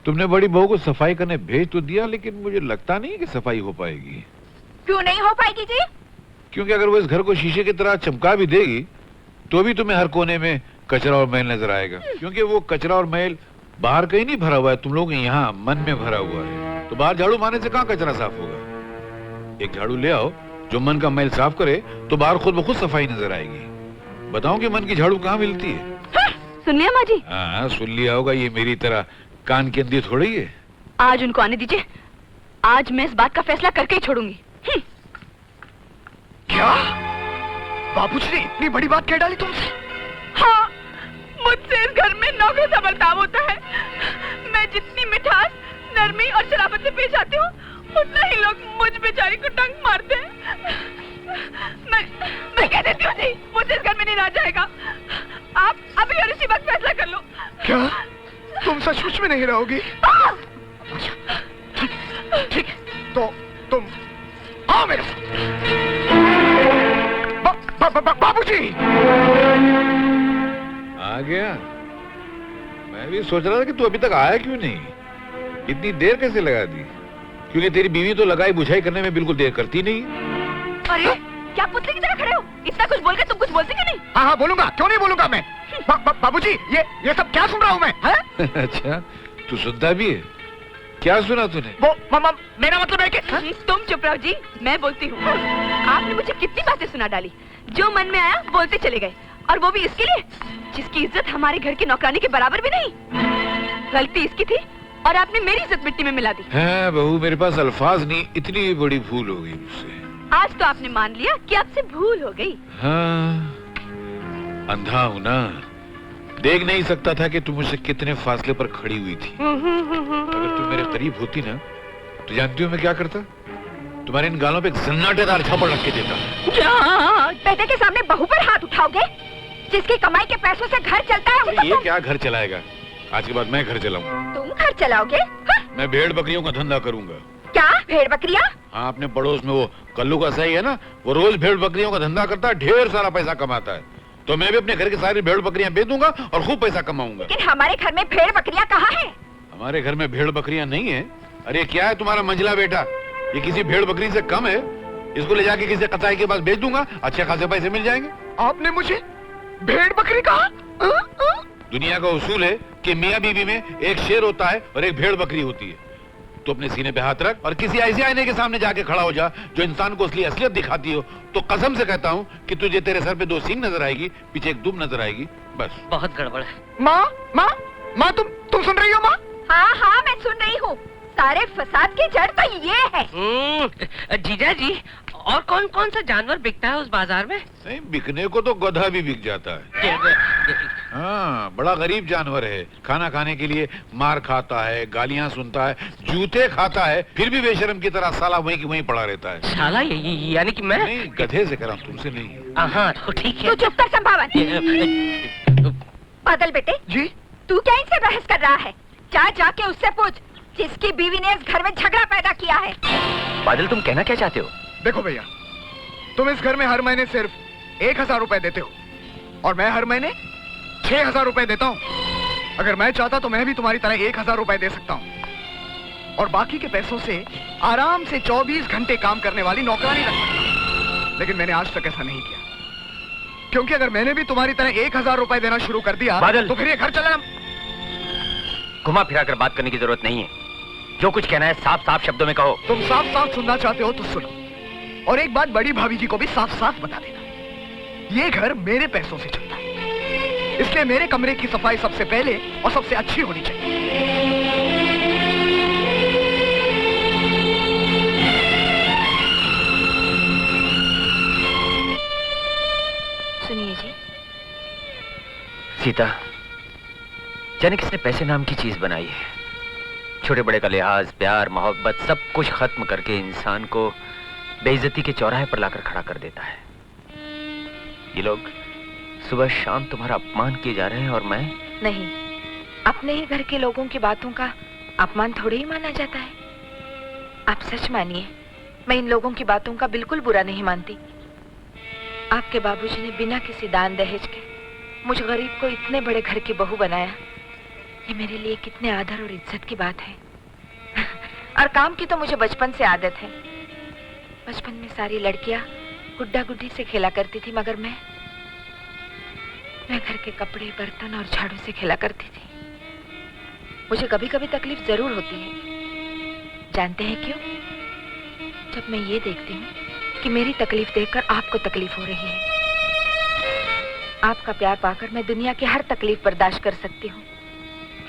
तुमने बड़ी बहू को सफाई करने भेज तो दिया, लेकिन मुझे लगता नहीं कि सफाई हो पाएगी। क्यों नहीं हो पाएगी जी? क्योंकि अगर वो इस घर को शीशे की तरह चमका भी देगी तो भी तुम्हें हर कोने में कचरा और मैल नजर आएगा। क्योंकि वो कचरा और मैल बाहर कहीं नहीं भरा हुआ है, तुम लोगों के यहाँ मन में भरा हुआ है। तो बाहर झाड़ू मारने से कहाँ कचरा साफ होगा? एक झाड़ू ले आओ जो मन का मैल साफ करे, तो बाहर खुद ब खुद सफाई नजर आएगी। बताओ कि मन की झाड़ू कहाँ मिलती है? हाँ, सुन लिया माँ जी? हाँ सुन लिया होगा, ये मेरी तरह कान के अंदर थोड़ी है। आज उनको आने दीजिए, आज मैं इस बात का फैसला करके ही छोड़ूंगी। क्या बाबूजी ने इतनी बड़ी बात कह डाली तुमसे? हाँ, मुझसे इस घर में नौकरों सा बर्ताव होता है। मैं जितनी मिठास, नरमी और शराफत से पेश आती हूँ, उतना ही लोग मुझ बेचारी को डंक मारते हैं। मैं कह देती हूँ जी, मुझसे इस घर में नहीं रहा जाएगा। आप अभी और इसी वक्त फैसला कर लो। क्या तुम सचमुच में नहीं रहोगी? ठीक, तो तुम आओ मेरे साथ। बाबूजी आ गया? मैं भी सोच रहा था कि तू अभी तक आया क्यों नहीं, इतनी देर कैसे लगा दी? क्योंकि तेरी बीवी तो लगाई बुझाई करने में बिल्कुल देर करती नहीं। अरे क्या पुतले की तरह खड़े हो? इतना कुछ बोल के तुम कुछ बोलते क्यों नहीं? हाँ बोलूंगा, क्यों नहीं बोलूंगा मैं। बाबूजी ये सब क्या सुन रहा हूँ मैं? अच्छा तू सुनता भी है? क्या सुना तूने? वो मेरा मतलब है कि तुम चुप रहो जी, मैं बोलती हूँ। आपने मुझे कितनी बातें सुना डाली, जो मन में आया बोलते चले गए, और वो भी इसके लिए जिसकी इज्जत हमारे घर की नौकरानी के बराबर भी नहीं। गलती इसकी थी और आपने मेरी इज्जत मिट्टी में मिला दी। है बहू, मेरे पास अल्फाज नहीं, इतनी बड़ी भूल हो गई मुझसे। आज तो आपने मान लिया कि आपसे भूल हो गई। हाँ, अंधा हूं ना, देख नहीं सकता था कि तुम मुझसे कितने फासले पर खड़ी हुई थी। अगर तुम मेरे करीब होती ना, तो जानती हो मैं क्या करता? तुम्हारे इन गालों पे एक सन्नाटेदार छापड़ रख के देता। बेटे के सामने बहू पर हाथ उठाओगे? जिसकी कमाई के पैसों से घर चलता है ये क्या घर चलाएगा? आज के बाद मैं घर चलाऊंगा। तुम घर चलाओगे? मैं भेड़ बकरियों का धंधा करूंगा। क्या भेड़ बकरियां? हाँ, अपने पड़ोस में वो कल्लू का सही है ना, वो रोज भेड़ बकरियों का धंधा करता है, ढेर सारा पैसा कमाता है। तो मैं भी अपने घर की सारी भेड़ बकरियां बेच दूंगा और खूब पैसा कमाऊंगा। लेकिन हमारे घर में भेड़ बकरियां कहाँ है? हमारे घर में भेड़ बकरियां नहीं है। अरे क्या है तुम्हारा मंझला बेटा, ये किसी भेड़ बकरी से कम है। इसको ले जाके किसी कसाई के पास बेच दूंगा, अच्छे खासे पैसे मिल जाएंगे। आपने मुझे भेड़ बकरी कहा? दुनिया का उसूल है कि मियाँ बीवी में एक शेर होता है और एक भेड़ बकरी होती है। तो अपने सीने पे हाथ रख और किसी ऐसे आईने के सामने जाके खड़ा हो जा जो इंसान को असली असलियत दिखाती हो। तो कसम से कहता हूँ कि तुझे तेरे सर पे 2 सींग नजर आएगी, पीछे एक दुम नजर आएगी, बस। बहुत गड़बड़ है। माँ तुम सुन रही हो माँ? हाँ मैं सुन रही हूँ। सारे फसाद की जड़ तो ये है। जीजा जी, और कौन कौन सा जानवर बिकता है उस बाजार में? नहीं, बिकने को तो गधा भी बिक जाता है। हाँ, बड़ा गरीब जानवर है। खाना खाने के लिए मार खाता है, गालियाँ सुनता है, जूते खाता है, फिर भी बेशर्म की तरह साला वहीं की वहीं पड़ा रहता है। साला यानी कि मैं? नहीं, गधे से करा, तुमसे नहीं। हाँ तो ठीक है। तू चुप कर संभावन। बादल बेटे जी, तू क्या इनसे बहस कर रहा है? जाके उससे पूछ जिसकी बीवी ने इस घर में झगड़ा पैदा किया है। बादल तुम कहना क्या चाहते हो? देखो भैया, तुम इस घर में हर महीने सिर्फ 1000 रुपए देते हो और मैं हर महीने 6000 रुपए देता हूँ। अगर मैं चाहता तो मैं भी तुम्हारी तरह 1000 रुपए दे सकता हूँ और बाकी के पैसों से आराम से 24 घंटे काम करने वाली नौकरानी रख सकता हूँ। लेकिन मैंने आज तक ऐसा नहीं किया, क्योंकि अगर मैंने भी तुम्हारी तरह 1000 रुपए देना शुरू कर दिया बादल, तो फिर ये घर चला। घुमा फिरा कर बात करने की जरूरत नहीं है। जो कुछ कहना है साफ साफ शब्दों में कहो। तुम साफ साफ सुनना चाहते हो तो सुनो, और एक बात बड़ी भाभी जी को भी साफ साफ बता देना। ये घर मेरे पैसों से चलता है, इसलिए मेरे कमरे की सफाई सबसे पहले और सबसे अच्छी होनी चाहिए। सुनिए जी। सीता, जाने किसने पैसे नाम की चीज बनाई है। छोटे बड़े का लिहाज, प्यार, मोहब्बत सब कुछ खत्म करके इंसान को बेइज्जती के चौराहे पर लाकर खड़ा कर देता है। ये लोग सुबह शाम तुम्हारा अपमान किए जा रहे हैं और मैं नहीं, अपने ही घर के लोगों की बातों का अपमान थोड़ी ही माना जाता है। आप सच मानिए, मैं इन लोगों की बातों का बिल्कुल बुरा नहीं मानती। आपके बाबूजी ने बिना किसी दान दहेज के मुझ गरीब को इतने बड़े घर की बहू बनाया, ये मेरे लिए कितने आदर और इज्जत की बात है। और काम की तो मुझे बचपन से आदत है। बचपन में सारी लड़कियां गुड्डा गुड्डी से खेला करती थी, मगर मैं घर के कपड़े, बर्तन और झाड़ू से खेला करती थी। मुझे कभी कभी तकलीफ जरूर होती है। जानते हैं क्यों? जब मैं ये देखती हूँ कि मेरी तकलीफ देखकर आपको तकलीफ हो रही है। आपका प्यार पाकर मैं दुनिया की हर तकलीफ बर्दाश्त कर सकती हूँ।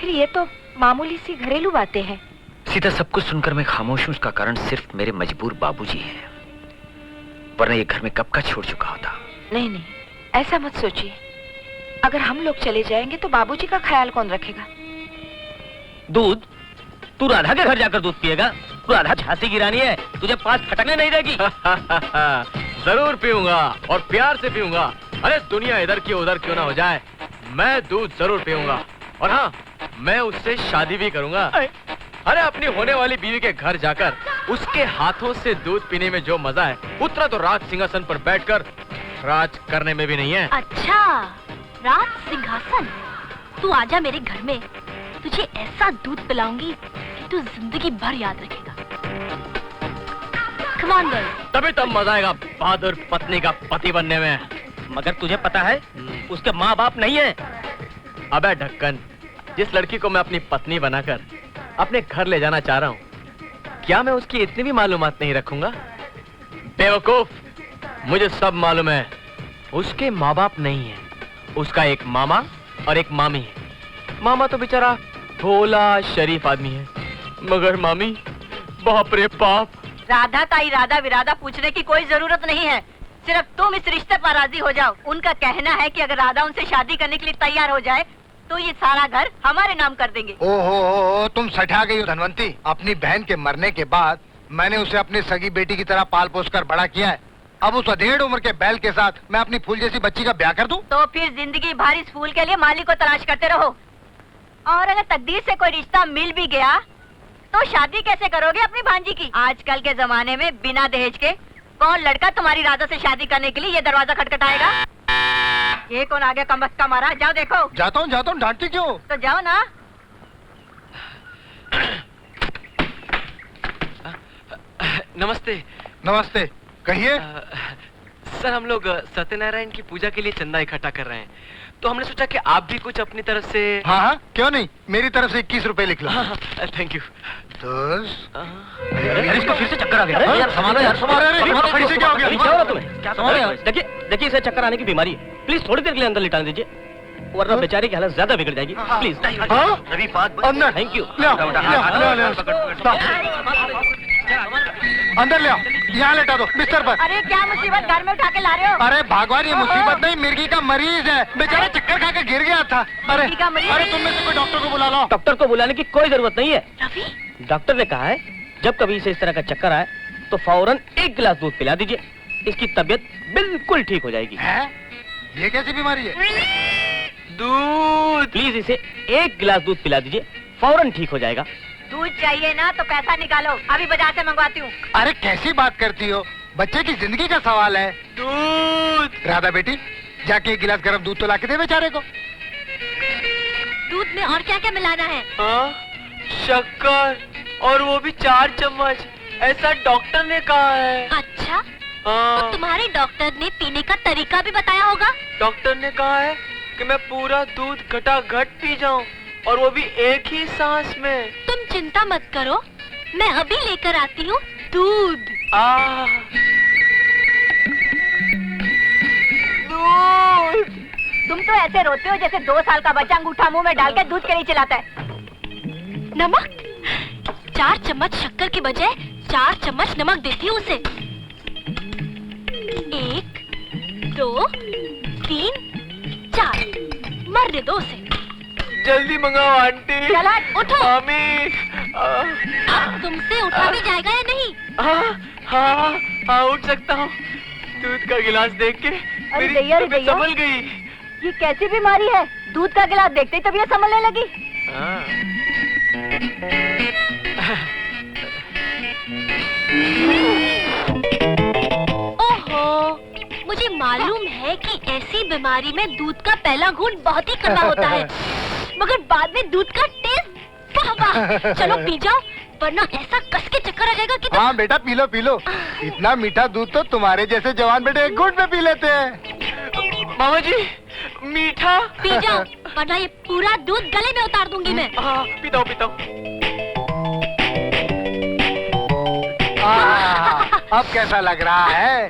फिर ये तो मामूली सी घरेलू बातें हैं। सीता, सब कुछ सुनकर मैं खामोश हूं, उसका कारण सिर्फ मेरे मजबूर बाबूजी हैं। वरना ये घर में कब का छोड़ चुका होता। नहीं नहीं, ऐसा मत सोचिए। अगर हम लोग चले जाएंगे तो बाबूजी का ख्याल कौन रखेगा? दूध? तू राधा के घर जाकर दूध पिएगा? तू राधा झांसी की रानी है, तुझे 5 फटकने नहीं देगी। जरूर पीऊंगा और प्यार से पीऊंगा। अरे दुनिया इधर की उधर क्यों ना हो जाए, मैं दूध जरूर पीऊंगा। और हाँ, मैं उससे शादी भी करूंगा। अरे अपनी होने वाली बीवी के घर जाकर उसके हाथों से दूध पीने में जो मजा है, उतना तो राज सिंहासन पर बैठकर राज करने में भी नहीं है। अच्छा, राज सिंहासन? तू आजा मेरे घर में, तुझे ऐसा दूध पिलाऊंगी कि तू जिंदगी भर याद रखेगा। Come on, girl. तभी तब मजा आएगा बहादुर पत्नी का पति बनने में। मगर तुझे पता है उसके माँ बाप नहीं है। अबे ढक्कन, जिस लड़की को मैं अपनी पत्नी बनाकर अपने घर ले जाना चाह रहा हूँ, क्या मैं उसकी इतनी भी मालूमात नहीं रखूंगा? बेवकूफ, मुझे सब मालूम है। उसके माँ बाप नहीं है, उसका एक मामा और एक मामी है। मामा तो बेचारा भोला शरीफ आदमी है, मगर मामी बाप रे बाप। राधा का इरादा विरादा पूछने की कोई जरूरत नहीं है, सिर्फ तुम इस रिश्ते पर राजी हो जाओ। उनका कहना है कि अगर राधा उनसे शादी करने के लिए तैयार हो जाए तो ये सारा घर हमारे नाम कर देंगे। ओहो, तुम सठा गई हो धनवंती। अपनी बहन के मरने के बाद मैंने उसे अपनी सगी बेटी की तरह पाल पोस कर बड़ा किया है। अब उस अधेड़ उम्र के बैल के साथ मैं अपनी फूल जैसी बच्ची का ब्याह कर दूं? तो फिर जिंदगी भर इस फूल के लिए माली को तलाश करते रहो। और अगर तकदीर से कोई रिश्ता मिल भी गया तो शादी कैसे करोगे अपनी भांजी की? आजकल के जमाने में बिना दहेज के कौन लड़का तुम्हारी राधा से शादी करने के लिए ये दरवाजा खटखटाएगा? ये कौन आ गया कमबख्त मारा? जाओ देखो। जाता हूँ, डांटती क्यों? तो जाओ ना। नमस्ते। नमस्ते, कहिए। सर, हम लोग सत्यनारायण की पूजा के लिए चंदा इकट्ठा कर रहे हैं, तो हमने सोचा कि आप भी कुछ अपनी तरफ से। हाँ हाँ, क्यों नहीं, मेरी तरफ से 21 रुपए लिख लो। Thank you. अरे इसको फिर से चक्कर आ गया। हाँ? यार संभालो यार, संभालो। अरे, अरे, इसे क्या हो गया? क्या हो रहा तुम्हें? क्या संभालो यार। देखिए इसे चक्कर आने की बीमारी है। प्लीज थोड़ी देर के लिए अंदर लिटा दीजिए, वरना बेचारे की हालत ज्यादा बिगड़ जाएगी। प्लीज। अंदर थैंक यू। अंदर ले आओ, यहाँ लेटा दो बिस्तर पर। अरे क्या मुसीबत घर में उठा के ला रहे हो? अरे भगवान, ये मुसीबत नहीं, मिर्गी का मरीज है। बेचारा चक्कर खा के गिर गया था। अरे मिर्गी का मरीज? अरे तुम में से कोई डॉक्टर को बुला लो। डॉक्टर को बुलाने की कोई जरूरत नहीं है। रवि, डॉक्टर ने कहा है जब कभी इसे इस तरह का चक्कर आए तो फौरन 1 गिलास दूध पिला दीजिए, इसकी तबीयत बिल्कुल ठीक हो जाएगी। है? ये कैसी बीमारी है? दूध। प्लीज इसे 1 गिलास दूध पिला दीजिए, फौरन ठीक हो जाएगा। दूध चाहिए ना तो पैसा निकालो, अभी बाजार से मंगवाती हूँ। अरे कैसी बात करती हो, बच्चे की जिंदगी का सवाल है। दूध। राधा बेटी, जाके 1 गिलास गर्म दूध तो ला के दे बेचारे को। दूध में और क्या क्या मिलाना है? शक्कर, और वो भी 4 चम्मच, ऐसा डॉक्टर ने कहा है। अच्छा, तो तुम्हारे डॉक्टर ने पीने का तरीका भी बताया होगा? डॉक्टर ने कहा है कि मैं पूरा दूध घटाघट पी जाऊं, और वो भी एक ही सांस में। तुम चिंता मत करो, मैं अभी लेकर आती हूँ दूध। दूध। तुम तो ऐसे रोते हो जैसे 2 साल का बच्चा अंगूठा मुंह में डाल के दूध के लिए चिल्लाता है। नमक? 4 चम्मच शक्कर के बजाय 4 चम्मच नमक देती हूँ उसे। 1, 2, 3, 4, मरने दो उसे। जल्दी मंगाओ आंटी। चला, उठो। मामी। अब तुमसे उठा भी जाएगा या नहीं? हाँ, उठ सकता हूँ। दूध का गिलास देख के मेरी तबीयत संभल गई। ये कैसी बीमारी है? दूध का गिलास देखते ही तबीयत संभलने लगी। ओहो, मुझे मालूम है कि ऐसी बीमारी में दूध का पहला घूंट बहुत ही कड़वा होता है, मगर बाद में दूध का वाह, चलो पी जाओ, वरना ऐसा कस के चक्कर आ जाएगा कि तुम... हाँ बेटा पी लो पी लो। इतना मीठा दूध तो तुम्हारे जैसे जवान बेटे एक घूंट में पी लेते हैं। मामा जी मीठा। पी जाओ, वरना ये पूरा दूध गले में उतार दूंगी मैं। हाँ पीता हूँ पीता हूँ। अब कैसा लग रहा है?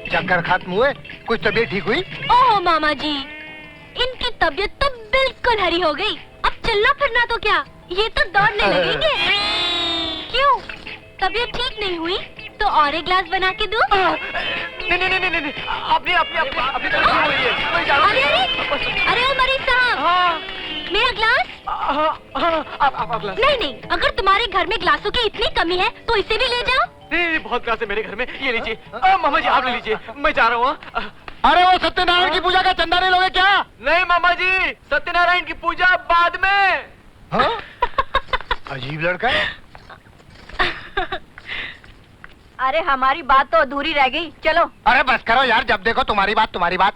चक्कर खत्म हुए? कुछ तबीयत ठीक हुई? ओह मामा जी, इनकी तबीयत तो बिल्कुल हरी हो गई। अब चलना फिरना तो क्या, ये तो दौड़ने लगेंगे। क्यों, तबीयत ठीक नहीं हुई तो और एक गिलास बना के दूं? नहीं नहीं नहीं नहीं, अपनी अपनी अपनी अपनी तरफ से बोलिए, मैं जा रहा हूँ। अरे अरे अरे ओ मरीज साहब, हाँ मेरा गिलास? हाँ आप ग्लास। नहीं नहीं, अगर तुम्हारे घर में गिलासों की इतनी कमी है तो इसे भी ले जाओ। नहीं बहुत ग्लास है मेरे घर में, ये लीजिए। मामा जी आप ले लीजिए, मैं जा रहा हूँ। अरे वो सत्यनारायण की पूजा का चंदा नहीं लोगे क्या? नहीं मामा जी, सत्यनारायण की पूजा बाद में। हाँ? अजीब लड़का है। अरे हमारी बात तो अधूरी रह गई, चलो। अरे बस करो यार, जब देखो तुम्हारी बात तुम्हारी बात।